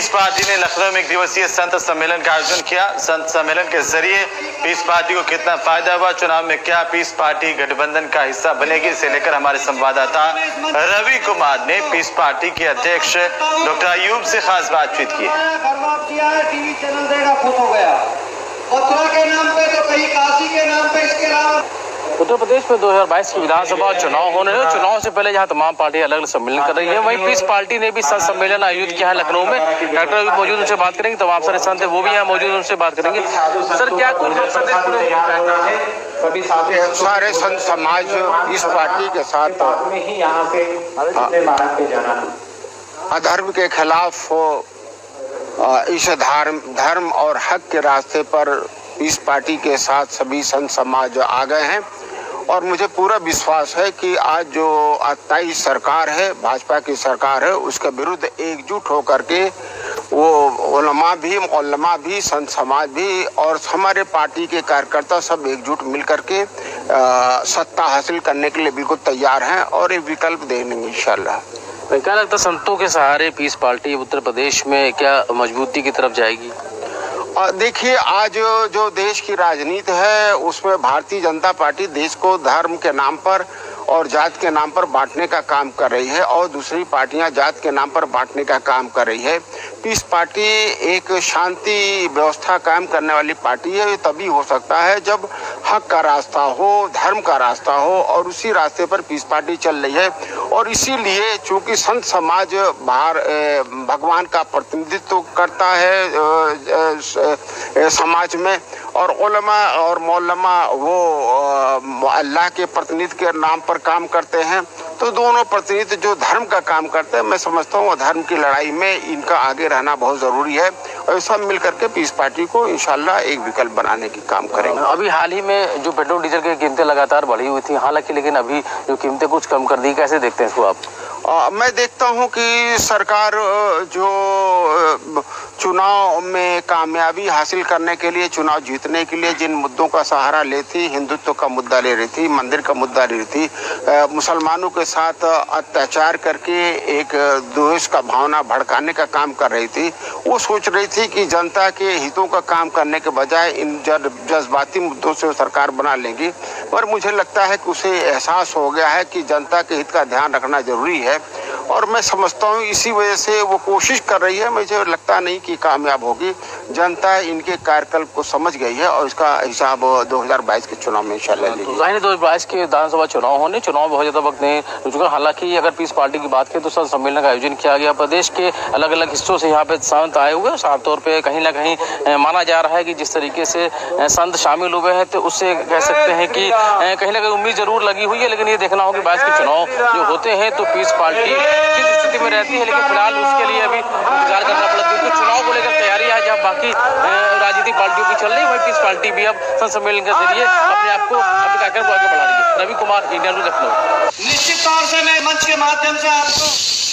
Piece party ने लखनऊ में एक दिवसीय संत सम्मेलन का आयोजन किया। संत सम्मेलन के जरिए पीस पार्टी को कितना फायदा हुआ, चुनाव में क्या पीस पार्टी गठबंधन का हिस्सा बनेगी, इसे लेकर हमारे संवाददाता रवि कुमार ने पीस पार्टी के अध्यक्ष डॉक्टर अयूब से खास बातचीत की। टीवी चैनल देगा फुट हो गया, मथुरा के नाम पे तो कहीं काशी के नाम पे, इसके अलावा उत्तर प्रदेश में 2022 की विधानसभा चुनाव होने हैं। चुनाव से पहले जहां तमाम पार्टियां अलग अलग सम्मेलन कर रही है, वहीं पीस पार्टी ने भी संत सम्मेलन आयोजित किया है लखनऊ में। डॉक्टर अभी मौजूद, उनसे बात करेंगे। तमाम सारे संत वो भी यहाँ मौजूद, उनसे बात करेंगे। सर, क्या सारे संत समाज इस पार्टी के साथ अधर्म के खिलाफ इस धर्म और हक के रास्ते पर इस पार्टी के साथ सभी संत समाज आ गए हैं। और मुझे पूरा विश्वास है कि आज जो अस्थायी सरकार है, भाजपा की सरकार है, उसके विरुद्ध एकजुट होकर के वो उलमा भी, संत समाज भी और हमारे पार्टी के कार्यकर्ता सब एकजुट मिलकर के सत्ता हासिल करने के लिए बिल्कुल तैयार हैं और एक विकल्प देंगे इंशाल्लाह। क्या लगता है, संतों के सहारे पीस पार्टी उत्तर प्रदेश में क्या मजबूती की तरफ जाएगी? देखिए, आज जो देश की राजनीति है उसमें भारतीय जनता पार्टी देश को धर्म के नाम पर और जात के नाम पर बांटने का काम कर रही है और दूसरी पार्टियां जात के नाम पर बांटने का काम कर रही है। पीस पार्टी एक शांति व्यवस्था कायम करने वाली पार्टी है। ये तभी हो सकता है जब हक का रास्ता हो, धर्म का रास्ता हो, और उसी रास्ते पर पीस पार्टी चल रही है। और इसीलिए चूंकि संत समाज भगवान का प्रतिनिधित्व करता है समाज में, और उलमा और मौलमा वो अल्लाह के प्रतिनिधि के नाम पर काम करते हैं, तो दोनों प्रतिनिधि जो धर्म का काम करते हैं, मैं समझता हूँ धर्म की लड़ाई में इनका आगे रहना बहुत ज़रूरी है। और सब मिलकर के पीस पार्टी को इंशाल्लाह एक विकल्प बनाने की काम करेंगे। अभी हाल ही में जो पेट्रोल डीजल की कीमतें लगातार बढ़ी हुई थी, हालांकि लेकिन अभी जो कीमतें कुछ कम कर दी, कैसे देखते हैं इसको आप? मैं देखता हूं कि सरकार जो चुनाव में कामयाबी हासिल करने के लिए, चुनाव जीतने के लिए जिन मुद्दों का सहारा लेती, हिंदुत्व का मुद्दा ले रही थी, मंदिर का मुद्दा ले रही थी, मुसलमानों के साथ अत्याचार करके एक द्वेष का भावना भड़काने का काम कर रही थी, वो सोच रही थी कि जनता के हितों का काम करने के बजाय इन जज्बाती मुद्दों से सरकार बना लेंगी। पर मुझे लगता है कि उसे एहसास हो गया है कि जनता के हित का ध्यान रखना जरूरी है, और मैं समझता हूँ इसी वजह से वो कोशिश कर रही है। मुझे लगता नहीं कि कामयाब होगी। जनता इनके कार्यकल्प को समझ गई है और इसका हिसाब 2022 के चुनाव में इंशाल्लाह लेगी। 2022 के विधानसभा चुनाव होने, चुनाव बहुत ज्यादा वक्त नहीं रुका। हालांकि अगर पीस पार्टी की बात करें तो संत सम्मेलन का आयोजन किया गया। प्रदेश के अलग अलग हिस्सों से यहाँ पे संत आए हुए, साफ तौर पर कहीं ना कहीं माना जा रहा है कि जिस तरीके से संत शामिल हुए हैं तो उससे कह सकते हैं कि कहीं ना कहीं उम्मीद जरूर लगी हुई है। लेकिन ये देखना होगा कि 22 के चुनाव जो होते हैं तो पीस पार्टी किस स्थिति में रहती है, लेकिन फिलहाल उसके लिए अभी इंतजार करना पड़ता है, क्योंकि चुनाव को लेकर तैयारी है। जब बाकी राजनीतिक पार्टियों की चल रही है, वही पीस पार्टी भी अब संत सम्मेलन के जरिए अपने आप को अपने कार्यक्रम को आगे बढ़ा रही है। Ravi Kumar, India news, Lucknow. निश्चित तौर से मैं मंच के माध्यम से आपको